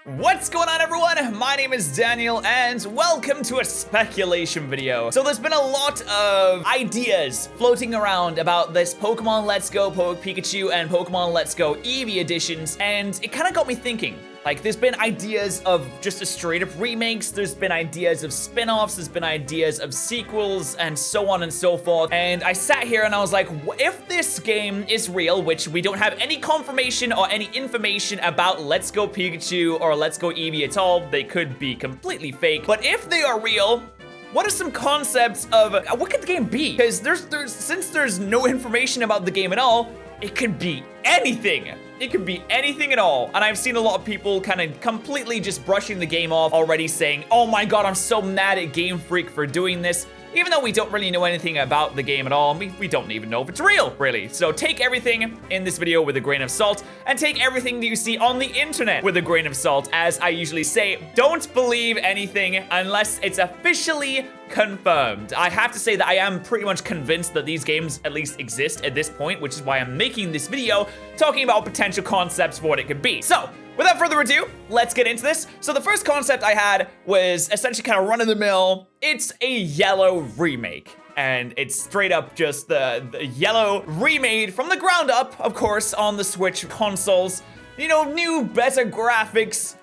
What's going on, everyone? My name is Daniel and welcome to a speculation video. So there's been a lot of ideas floating around about this Pokemon Let's Go Pikachu and Pokemon Let's Go Eevee editions, and it kind of got me thinking. Like, there's been ideas of just a straight up remakes, there's been ideas of spin-offs, there's been ideas of sequels, and so on and so forth. And I sat here and I was like, if this game is real, which we don't have any confirmation or any information about Let's Go Pikachu or Let's Go Eevee at all, they could be completely fake. But if they are real, what are some concepts of what could the game be? Because since there's no information about the game at all, it could be anything. It could be anything at all. And I've seen a lot of people kind of completely just brushing the game off already, saying, oh my god, I'm so mad at Game Freak for doing this. Even though we don't really know anything about the game at all, we don't even know if it's real, really. So take everything in this video with a grain of salt, and take everything that you see on the internet with a grain of salt. As I usually say, don't believe anything unless it's officially confirmed. I have to say that I am pretty much convinced that these games at least exist at this point, which is why I'm making this video talking about potential concepts for what it could be. So, without further ado, let's get into this. So the first concept I had was essentially kind of run-of-the-mill. It's a yellow remake. And it's straight up just the yellow remade from the ground up, of course, on the Switch consoles. You know, new, better graphics,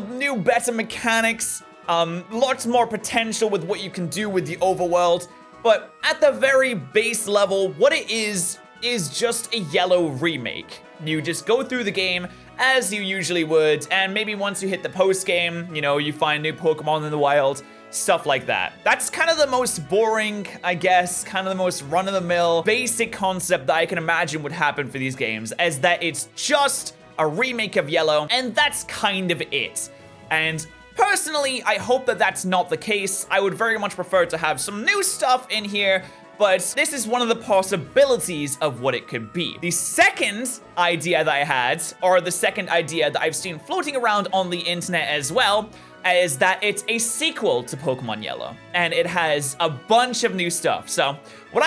new, better mechanics, lots more potential with what you can do with the overworld. But at the very base level, what it is just a yellow remake. You just go through the game as you usually would, and maybe once you hit the post-game, you know, you find new Pokemon in the wild, stuff like that. That's kind of the most boring, I guess, kind of the most run-of-the-mill, basic concept that I can imagine would happen for these games, as that it's just a remake of Yellow, and that's kind of it. And personally, I hope that that's not the case. I would very much prefer to have some new stuff in here, but this is one of the possibilities of what it could be. The second idea that I had, or the second idea that I've seen floating around on the internet as well, is that it's a sequel to Pokemon Yellow, and it has a bunch of new stuff. So what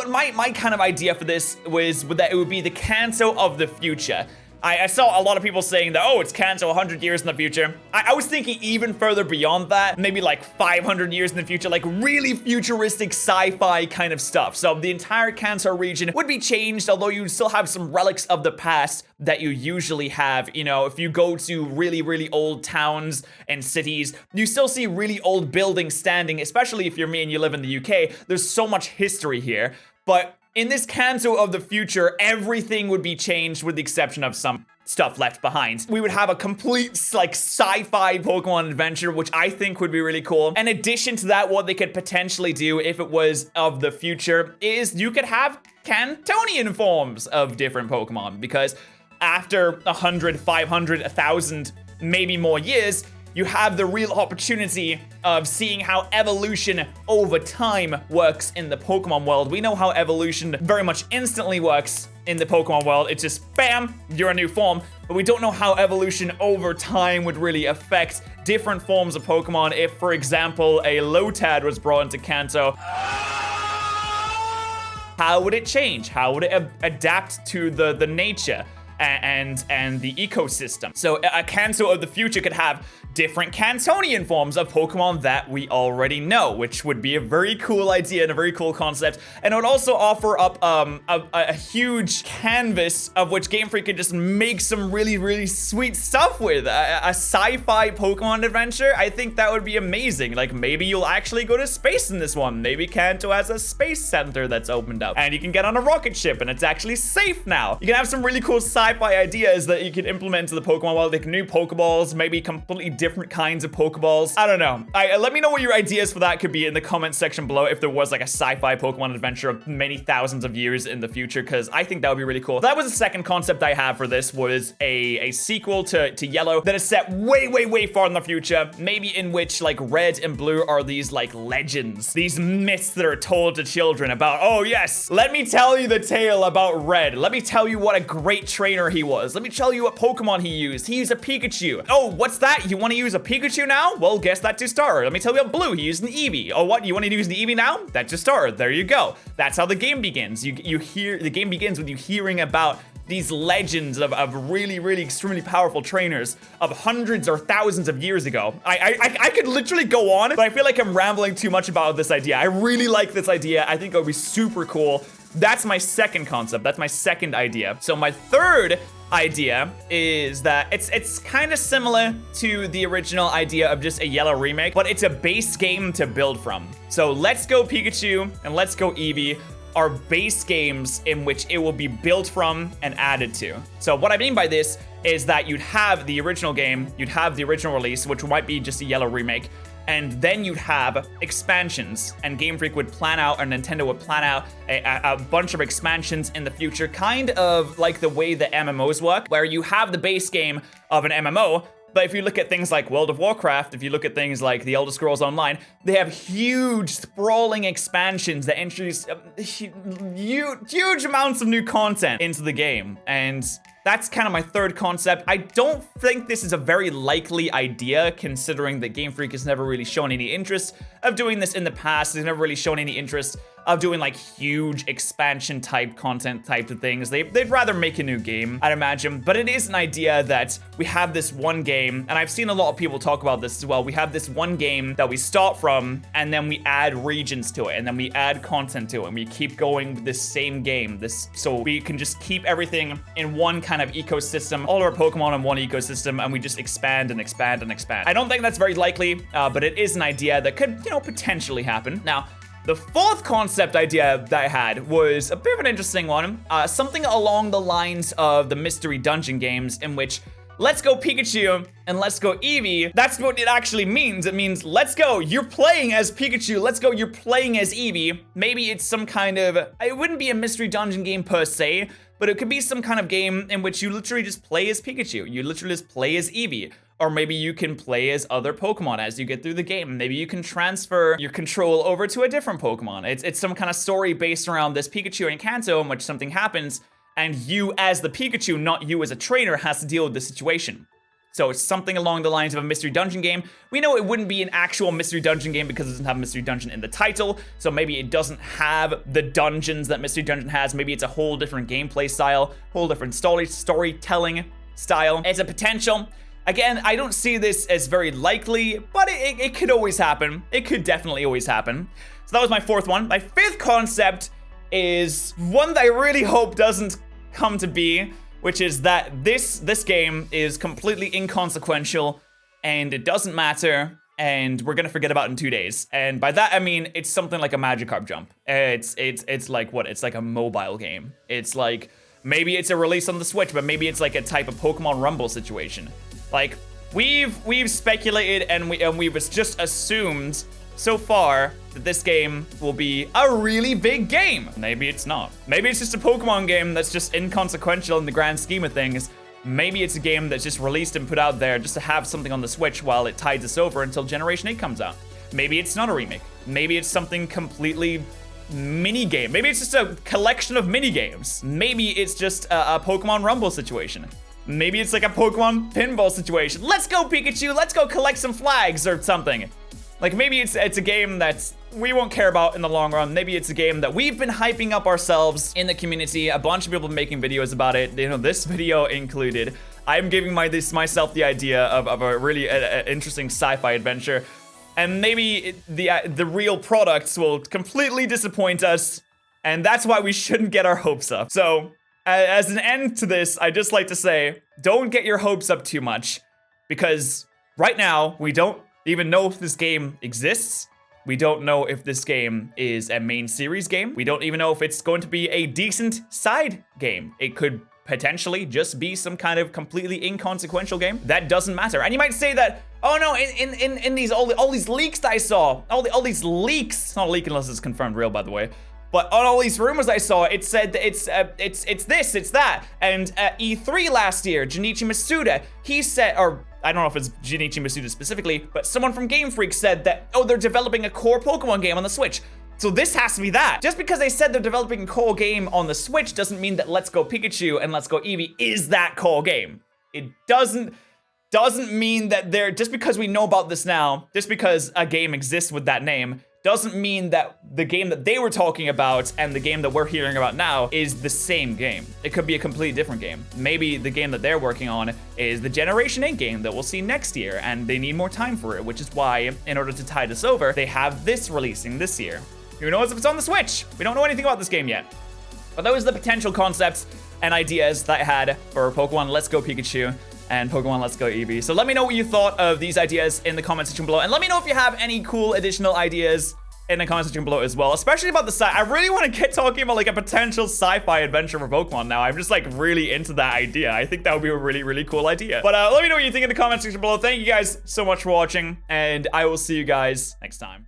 my kind of idea for this was that it would be the Kanto of the future. I saw a lot of people saying that, oh, it's Kanto 100 years in the future. I was thinking even further beyond that, maybe like 500 years in the future, like really futuristic sci-fi kind of stuff. So the entire Kanto region would be changed, although you'd still have some relics of the past that you usually have. You know, if you go to really, really old towns and cities, you still see really old buildings standing, especially if you're me and you live in the UK. There's so much history here, but in this Kanto of the future, everything would be changed with the exception of some stuff left behind. We would have a complete, like, sci-fi Pokemon adventure, which I think would be really cool. In addition to that, what they could potentially do if it was of the future is you could have Cantonian forms of different Pokemon, because after 100, 500, 1,000, maybe more years, you have the real opportunity of seeing how evolution over time works in the Pokemon world. We know how evolution very much instantly works in the Pokemon world. It's just, bam, you're a new form. But we don't know how evolution over time would really affect different forms of Pokemon. If, for example, a Lotad was brought into Kanto, how would it change? How would it adapt to the nature and the ecosystem? So a Kanto of the future could have different Cantonian forms of Pokemon that we already know, which would be a very cool idea and a very cool concept. And it would also offer up a huge canvas of which Game Freak could just make some really, really sweet stuff with. A sci-fi Pokemon adventure, I think that would be amazing. Like, maybe you'll actually go to space in this one. Maybe Kanto has a space center that's opened up, and you can get on a rocket ship, and it's actually safe now. You can have some really cool sci-fi ideas that you can implement to the Pokemon world, like new Pokeballs, maybe completely different kinds of Pokeballs. I don't know. Let me know what your ideas for that could be in the comment section below if there was like a sci-fi Pokemon adventure of many thousands of years in the future, because I think that would be really cool. That was the second concept I have for this, was a sequel to Yellow that is set way, way, way far in the future, maybe in which like Red and Blue are these like legends, these myths that are told to children about, oh yes, let me tell you the tale about Red. Let me tell you what a great trainer trainer he was. Let me tell you what Pokemon he used. He used a Pikachu. Oh, what's that? You want to use a Pikachu now? Well, guess that's your starter. Let me tell you about Blue. He used an Eevee. Oh, what? You want to use an Eevee now? That's your starter. There you go. That's how the game begins. You hear the game begins with you hearing about these legends of really, really extremely powerful trainers of hundreds or thousands of years ago. I could literally go on, but I feel like I'm rambling too much about this idea. I really like this idea. I think it would be super cool. That's my second concept. That's my second idea. So my third idea is that it's kind of similar to the original idea of just a yellow remake, but it's a base game to build from. So Let's Go Pikachu and Let's Go Eevee are base games in which it will be built from and added to. So what I mean by this is that you'd have the original game, you'd have the original release, which might be just a yellow remake, and then you'd have expansions, and Game Freak would plan out, or Nintendo would plan out a bunch of expansions in the future, kind of like the way the MMOs work, where you have the base game of an MMO. But if you look at things like World of Warcraft, if you look at things like The Elder Scrolls Online, they have huge, sprawling expansions that introduce huge amounts of new content into the game. And that's kind of my third concept. I don't think this is a very likely idea, considering that Game Freak has never really shown any interest of doing this in the past. They've never really shown any interest of doing like huge expansion type content type of things. They'd rather make a new game, I'd imagine. But it is an idea that we have this one game, and I've seen a lot of people talk about this as well. We have this one game that we start from, and then we add regions to it, and then we add content to it, and we keep going with this same game. So we can just keep everything in one kind of ecosystem, all our Pokemon in one ecosystem, and we just expand and expand and expand. I don't think that's very likely, but it is an idea that could, potentially happen. Now, the fourth concept idea that I had was a bit of an interesting one. Something along the lines of the mystery dungeon games, in which Let's Go Pikachu and Let's Go Eevee, that's what it actually means. It means, let's go, you're playing as Pikachu, let's go, you're playing as Eevee. Maybe it's some kind of, it wouldn't be a mystery dungeon game per se, but it could be some kind of game in which you literally just play as Pikachu. You literally just play as Eevee. Or maybe you can play as other Pokemon as you get through the game. Maybe you can transfer your control over to a different Pokemon. It's some kind of story based around this Pikachu and Kanto in which something happens, and you as the Pikachu, not you as a trainer, has to deal with the situation. So it's something along the lines of a mystery dungeon game. We know it wouldn't be an actual mystery dungeon game because it doesn't have mystery dungeon in the title. So maybe it doesn't have the dungeons that mystery dungeon has. Maybe it's a whole different gameplay style, whole different storytelling style. It's a potential. Again, I don't see this as very likely, but it could always happen. It could definitely always happen. So that was my fourth one. My fifth concept is one that I really hope doesn't come to be, which is that this game is completely inconsequential and it doesn't matter, and we're gonna forget about it in 2 days. And by that I mean it's something like a Magikarp jump. It's like what? It's like a mobile game. It's like, maybe it's a release on the Switch, but maybe it's like a type of Pokemon Rumble situation. Like, we've speculated and we've just assumed so far that this game will be a really big game. Maybe it's not. Maybe it's just a Pokemon game that's just inconsequential in the grand scheme of things. Maybe it's a game that's just released and put out there just to have something on the Switch while it tides us over until Generation 8 comes out. Maybe it's not a remake. Maybe it's something completely mini game. Maybe it's just a collection of mini games. Maybe it's just a Pokemon Rumble situation. Maybe it's like a Pokemon pinball situation. Let's go, Pikachu. Let's go collect some flags or something. Like, maybe it's a game that we won't care about in the long run. Maybe it's a game that we've been hyping up ourselves in the community. A bunch of people making videos about it. This video included. I'm giving myself the idea of a really interesting sci-fi adventure. And maybe the real products will completely disappoint us. And that's why we shouldn't get our hopes up. So, as an end to this, I'd just like to say, don't get your hopes up too much, because right now, we don't even know if this game exists. We don't know if this game is a main series game. We don't even know if it's going to be a decent side game. It could potentially just be some kind of completely inconsequential game. That doesn't matter. And you might say that, oh no, in these all these leaks that I saw, all these leaks, it's not a leak unless it's confirmed real, by the way. But on all these rumors I saw, it said that it's this, it's that. And at E3 last year, Junichi Masuda, he said, or I don't know if it's Junichi Masuda specifically, but someone from Game Freak said that, oh, they're developing a core Pokemon game on the Switch. So this has to be that. Just because they said they're developing a core game on the Switch doesn't mean that Let's Go Pikachu and Let's Go Eevee is that core game. It doesn't mean that they're, just because we know about this now, just because a game exists with that name, doesn't mean that the game that they were talking about and the game that we're hearing about now is the same game. It could be a completely different game. Maybe the game that they're working on is the Generation 8 game that we'll see next year, and they need more time for it, which is why, in order to tide us over, they have this releasing this year. Who knows if it's on the Switch? We don't know anything about this game yet. But those are the potential concepts and ideas that I had for Pokemon Let's Go Pikachu and Pokemon Let's Go Eevee. So let me know what you thought of these ideas in the comment section below. And let me know if you have any cool additional ideas in the comment section below as well, especially about the I really want to get talking about like a potential sci-fi adventure for Pokemon now. I'm just like really into that idea. I think that would be a really, really cool idea. But let me know what you think in the comment section below. Thank you guys so much for watching, and I will see you guys next time.